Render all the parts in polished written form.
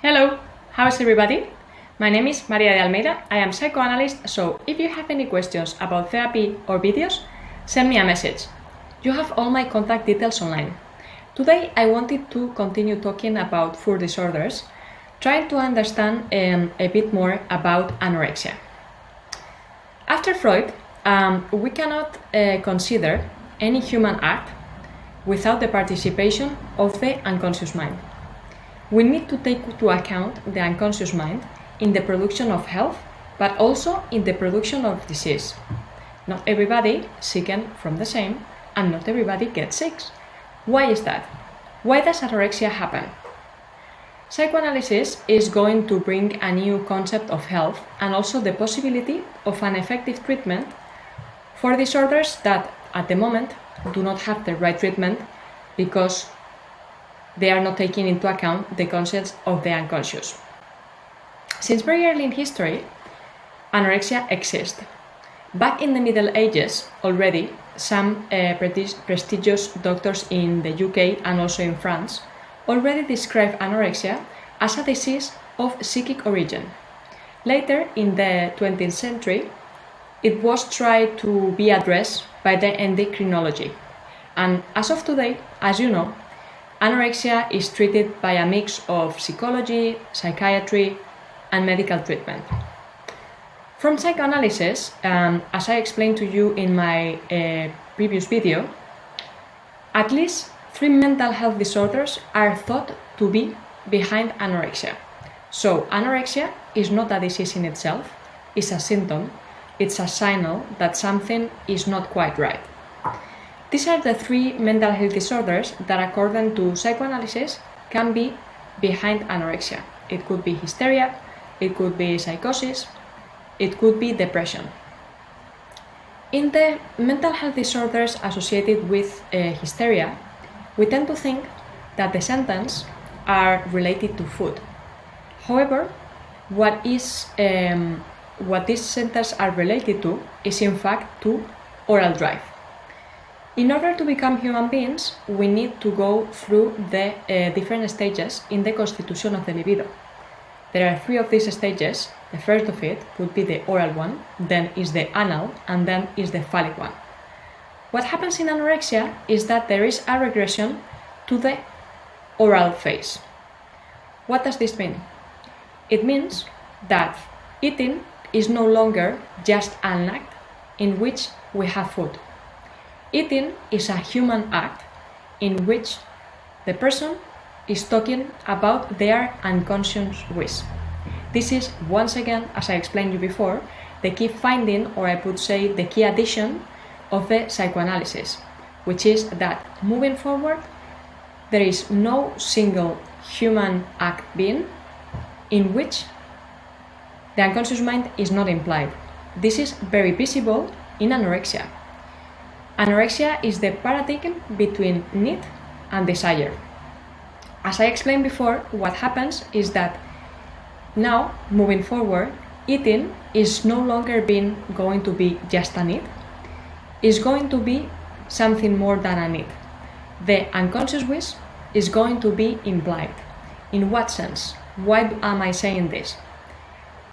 Hello, how's everybody? My name is Maria de Almeida, I am psychoanalyst, so if you have any questions about therapy or videos, send me a message. You have all my contact details online. Today I wanted to continue talking about food disorders, trying to understand a bit more about anorexia. After Freud, we cannot consider any human act without the participation of the unconscious mind. We need to take into account the unconscious mind in the production of health, but also in the production of disease. Not everybody sicken from the same, and not everybody gets sick. Why is that? Why does anorexia happen? Psychoanalysis is going to bring a new concept of health and also the possibility of an effective treatment for disorders that at the moment do not have the right treatment because they are not taking into account the concepts of the unconscious. Since very early in history, anorexia exists. Back in the Middle Ages already, some prestigious doctors in the UK and also in France already described anorexia as a disease of psychic origin. Later, in the 20th century, it was tried to be addressed by the endocrinology. And as of today, as you know, anorexia is treated by a mix of psychology, psychiatry, and medical treatment. From psychoanalysis, as I explained to you in my previous video, at least 3 mental health disorders are thought to be behind anorexia. So anorexia is not a disease in itself, it's a symptom, it's a signal that something is not quite right. These are the 3 mental health disorders that, according to psychoanalysis, can be behind anorexia. It could be hysteria, it could be psychosis, it could be depression. In the mental health disorders associated with hysteria, we tend to think that the symptoms are related to food. However, what these symptoms are related to is in fact to oral drive. In order to become human beings, we need to go through the different stages in the constitution of the libido. There are 3 of these stages. The first of it would be the oral one, then is the anal, and then is the phallic one. What happens in anorexia is that there is a regression to the oral phase. What does this mean? It means that eating is no longer just an act in which we have food. Eating is a human act in which the person is talking about their unconscious wish. This is, once again, as I explained you before, the key finding, or I would say the key addition of the psychoanalysis, which is that moving forward, there is no single human act being in which the unconscious mind is not implied. This is very visible in anorexia. Anorexia is the paradigm between need and desire. As I explained before, what happens is that now, moving forward, eating is no longer going to be just a need. It's going to be something more than a need. The unconscious wish is going to be implied. In what sense? Why am I saying this?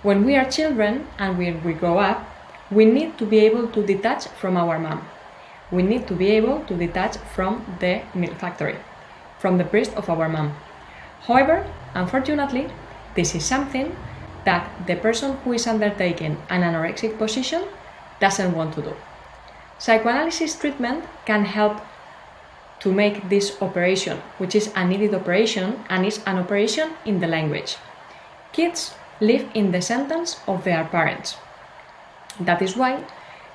When we are children and when we grow up, we need to be able to detach from our mom. We need to be able to detach from the milk factory, from the breast of our mom. However, unfortunately, this is something that the person who is undertaking an anorexic position doesn't want to do. Psychoanalysis treatment can help to make this operation, which is a needed operation and is an operation in the language. Kids live in the sentence of their parents. That is why,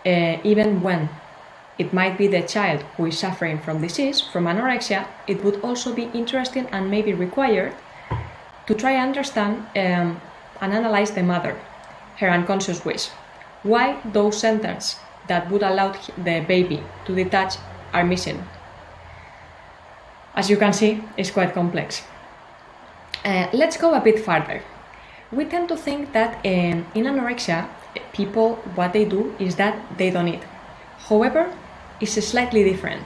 even when it might be the child who is suffering from disease, from anorexia, it would also be interesting and maybe required to try and understand and analyze the mother, her unconscious wish. Why those centers that would allow the baby to detach are missing? As you can see, it's quite complex. Let's go a bit further. We tend to think that in anorexia, people, what they do is that they don't eat. However, it's slightly different.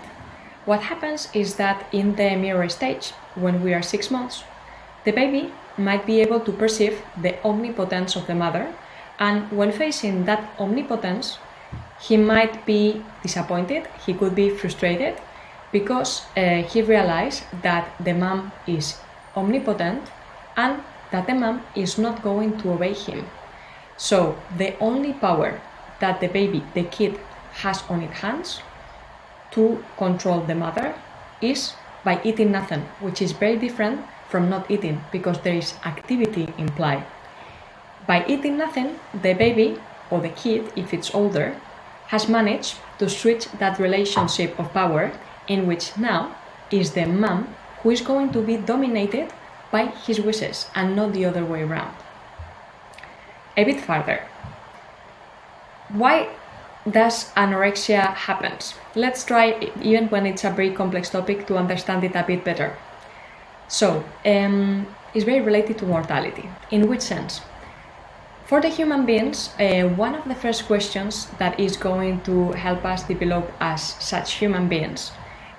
What happens is that in the mirror stage, when we are 6 months, The baby might be able to perceive the omnipotence of the mother, and when facing that omnipotence, he might be disappointed, he could be frustrated, because he realized that the mom is omnipotent and that the mom is not going to obey him. So the only power that the baby, the kid, has on its hands to control the mother is by eating nothing, which is very different from not eating, because there is activity implied. By eating nothing, the baby, or the kid, if it's older, has managed to switch that relationship of power, in which now is the mom who is going to be dominated by his wishes and not the other way around. A bit further. Why does anorexia happen? Let's try, even when it's a very complex topic, to understand it a bit better. So, it's very related to mortality. In which sense? For the human beings, one of the first questions that is going to help us develop as such human beings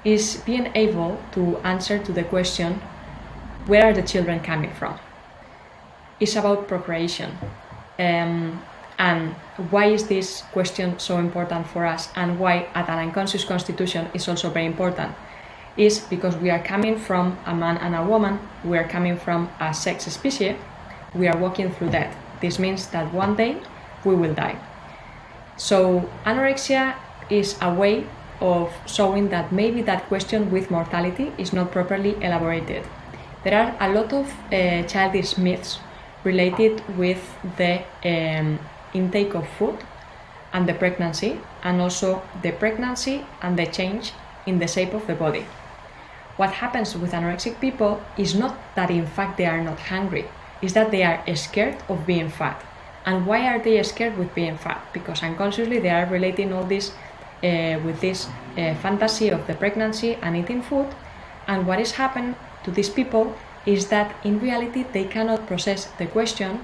is being able to answer to the question, where are the children coming from? It's about procreation. And why is this question so important for us, and why at an unconscious constitution is also very important, is because we are coming from a man and a woman, we are coming from a sex species, we are walking through death. This means that one day we will die. So anorexia is a way of showing that maybe that question with mortality is not properly elaborated. There are a lot of childish myths related with the intake of food and the pregnancy, and also the pregnancy and the change in the shape of the body. What happens with anorexic people is not that in fact they are not hungry, is that they are scared of being fat. And why are they scared with being fat? Because unconsciously they are relating all this with this fantasy of the pregnancy and eating food, and what is happening to these people is that in reality they cannot process the question,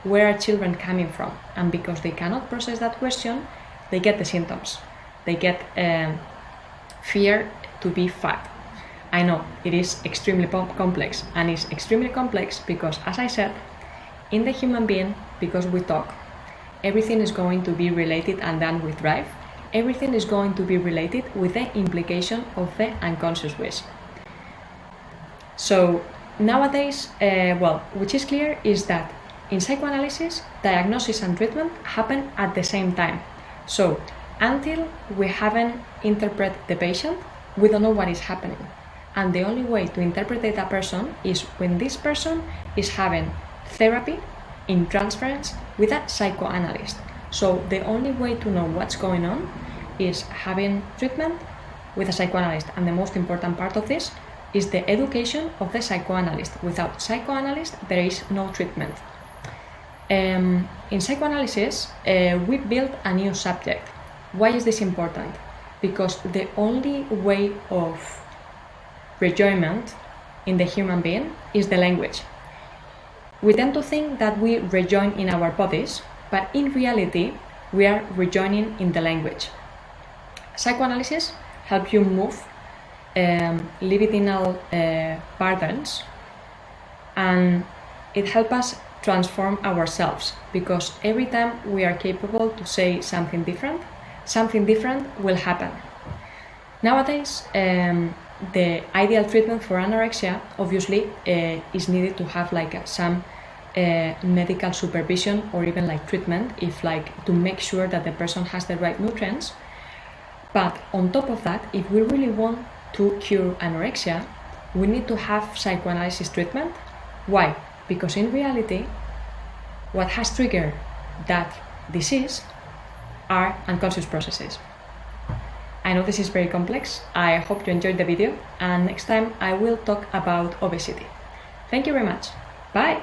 where are children coming from? And because they cannot process that question, they get the symptoms. They get fear to be fat. I know it is extremely complex, and it's extremely complex because, as I said, in the human being, because we talk, everything is going to be related and done with drive. Everything is going to be related with the implication of the unconscious wish. So nowadays, which is clear is that in psychoanalysis, diagnosis and treatment happen at the same time. So until we haven't interpreted the patient, we don't know what is happening. And the only way to interpret a person is when this person is having therapy in transference with a psychoanalyst. So the only way to know what's going on is having treatment with a psychoanalyst. And the most important part of this is the education of the psychoanalyst. Without psychoanalyst, there is no treatment. In psychoanalysis, we built a new subject. Why is this important? Because the only way of rejoinment in the human being is the language. We tend to think that we rejoin in our bodies, but in reality, we are rejoining in the language. Psychoanalysis helps you move libidinal patterns, and it helps us transform ourselves, because every time we are capable to say something different will happen. Nowadays, the ideal treatment for anorexia obviously is needed to have some medical supervision or even treatment, if to make sure that the person has the right nutrients. But on top of that, if we really want to cure anorexia, we need to have psychoanalysis treatment. Why? Because in reality, what has triggered that disease are unconscious processes. I know this is very complex. I hope you enjoyed the video, and next time I will talk about obesity. Thank you very much. Bye!